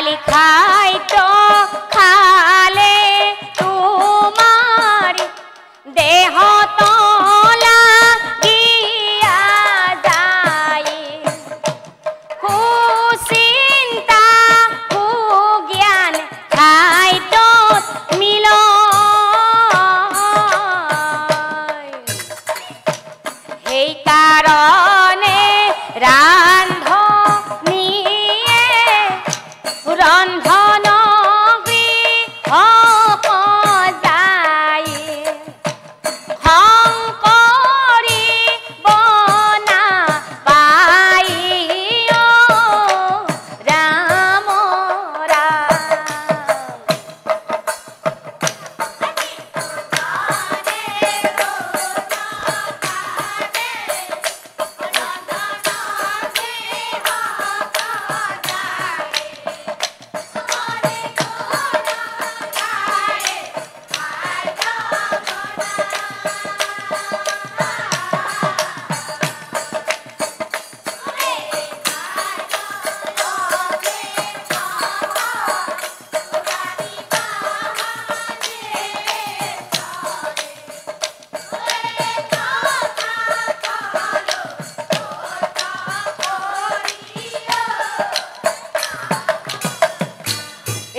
খালি খাইতো খালে তোমার দেহ তলা গিয়া যায় কুচিন্তা কুজ্ঞান খাইতো মিল সেই কারণে রান্ধনিয়ে রন্ধন গৃহ যায় খং কৰিব নাপাই অ ৰাম ৰাম।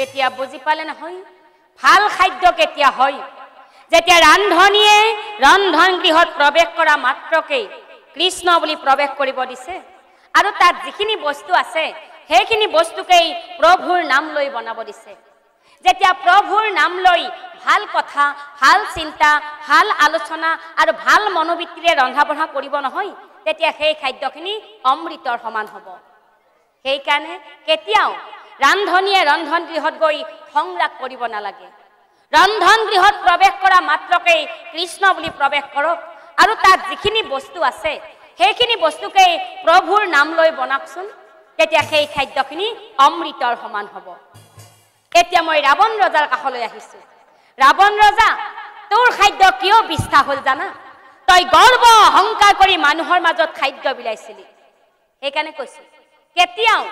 এতিয়া বুজি পালে নহয় ভাল খাদ্য কেতিয়া হয় যেতিয়া ৰান্ধনিয়ে ৰন্ধন গৃহত প্ৰৱেশ কৰা মাত্ৰকে কৃষ্ণ বুলি প্ৰৱেশ কৰিব দিছে আৰু তাত যিখিনি বস্তু আছে সেইখিনি বস্তুকেই প্ৰভুৰ নাম লৈ বনাব দিছে। যেতিয়া প্ৰভুৰ নাম লৈ ভাল কথা ভাল চিন্তা ভাল আলোচনা আৰু ভাল মনোবৃত্তিৰে ৰন্ধা বঢ়া কৰিব নহয় তেতিয়া সেই খাদ্যখিনি অমৃতৰ সমান হ'ব। সেইকাৰণে কেতিয়াও ৰান্ধনিয়ে ৰন্ধন গৃহত গৈ সংৰাগ কৰিব নালাগে। ৰন্ধন গৃহত প্ৰৱেশ কৰা মাত্ৰকেই কৃষ্ণ বুলি প্ৰৱেশ কৰক আৰু তাত যিখিনি বস্তু আছে সেইখিনি বস্তুকেই প্ৰভুৰ নাম লৈ বনাওকচোন তেতিয়া সেই খাদ্যখিনি অমৃতৰ সমান হ'ব। এতিয়া মই ৰাৱণ ৰজাৰ কাষলৈ আহিছোঁ। ৰাৱণ ৰজা তোৰ খাদ্য কিয় বিষ্ঠা হ'ল জানা? তই গৰ্ব অহংকাৰ কৰি মানুহৰ মাজত খাদ্য বিলাইছিলি। সেইকাৰণে কৈছোঁ কেতিয়াও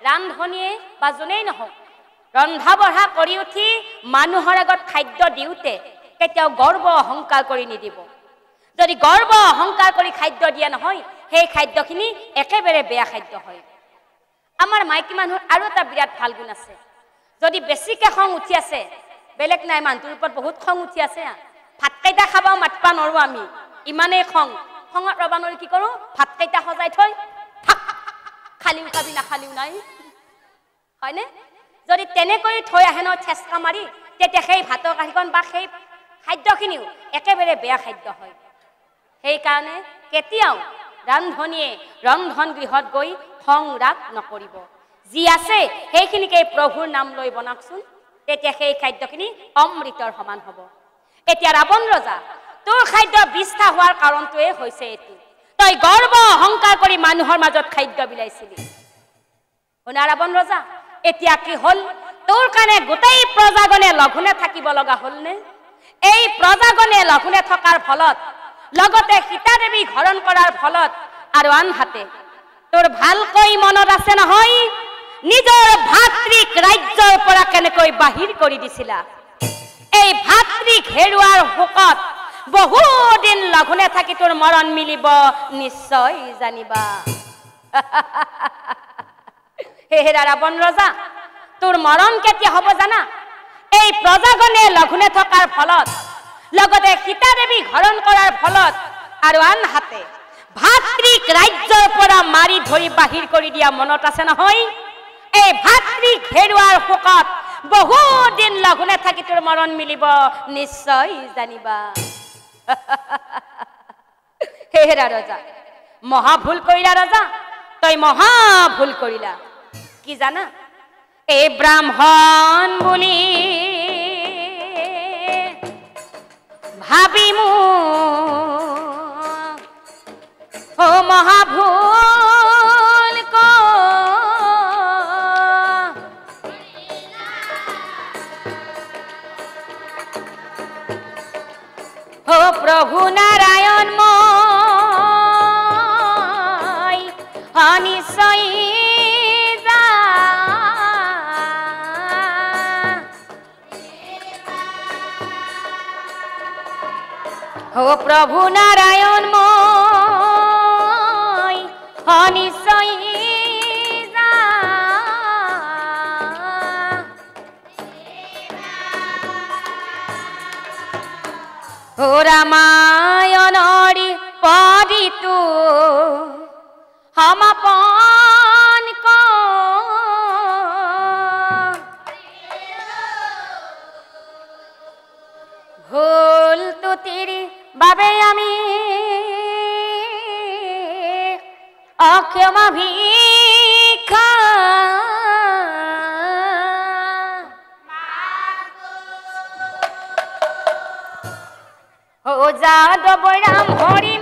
ৰান্ধনিয়ে বা যোনেই নহওক ৰন্ধা বঢ়া কৰি উঠি মানুহৰ আগত খাদ্য দিওঁতে কেতিয়াও গৰ্ব অহংকাৰ কৰি নিদিব। যদি গৰ্ব অহংকাৰ কৰি খাদ্য দিয়া নহয় সেই খাদ্যখিনি একেবাৰে বেয়া খাদ্য হয়। আমাৰ মাইকী মানুহৰ আৰু এটা বিৰাট ভাল গুণ আছে। যদি বেছিকৈ খং উঠি আছে বেলেগ নাই মানুহটোৰ ওপৰত বহুত খং উঠি আছে ভাতকেইটা খাবাও মাতিব নোৱাৰোঁ আমি ইমানেই খঙত ৰবা নোৱাৰি কি কৰোঁ ভাতকেইটা সজাই থৈ খালিও খাবি নাখালিও নাই হয়নে? যদি তেনেকৈ থৈ আহে ন ঠেচকা মাৰি তেতিয়া সেই ভাতৰ কাঁহীখন বা সেই খাদ্যখিনিও একেবাৰে বেয়া খাদ্য হয়। সেইকাৰণে কেতিয়াও ৰান্ধনিয়ে ৰন্ধন গৃহত গৈ সংৰাগ নকৰিব। যি আছে সেইখিনিকে প্ৰভুৰ নাম লৈ বনাওকচোন তেতিয়া সেই খাদ্যখিনি অমৃতৰ সমান হ'ব। এতিয়া ৰাৱণ ৰজা তোৰ খাদ্য বিষ্ঠা হোৱাৰ কাৰণটোৱে হৈছে এইটো তই গৰ্ব অহংকাৰ কৰি মানুহৰ মাজত খাদ্য বিলাইছিলি। শুনা ৰাৱণ ৰজা এতিয়া কি হ'ল তোৰ কাৰণে গোটেই প্ৰজাগণে লঘোণে থাকিব লগা হ'লনে? এই প্ৰজাগণে লঘোণে থকাৰ ফলত লগতে সীতা দেৱী হৰণ কৰাৰ ফলত আৰু আনহাতে তোৰ ভালকৈ মনত আছে নহয় নিজৰ ভাতৃক ৰাজ্যৰ পৰা কেনেকৈ বাহিৰ কৰি দিছিলা। এই ভাতৃক হেৰুৱাৰ শোকত বহুদিন লঘোণে থাকি তোৰ মৰণ মিলিব নিশ্চয় জানিবা। হেৰা ৰাৱণ ৰজা তোৰ মৰণ কেতিয়া হ'ব জানা? এই প্ৰজাগণে লঘোণে থকাৰ ফলত লগতে সীতা দেৱী হৰণ কৰাৰ ফলত আৰু আনহাতে ভাতৃক ৰাজ্যৰ পৰা মাৰি ধৰি বাহিৰ কৰি দিয়া মনত আছে নহয়? এই ভাতৃক হেৰুৱাৰ শোকত বহুদিন লঘোণে থাকি তোৰ মৰণ মিলিব নিশ্চয় জানিবা। হেৰা ৰজা মহা ভুল কৰিলা ৰজা তই মহা ভুল কৰিলা। কি জানা এই ব্ৰাহ্মণ বুলি ভাবি মোক ও মহা ভুল ও প্ৰভু নাৰায়ণ মই অনিশ্চয় ও প্রভু নারায়ণ মই অনিশ্চয় ও রামায়ণরি পদিতু সমাপন ভুল ত্রুটির বাবে আমি অক্ষমা ভিক্ষা ও যাদব রাম হরি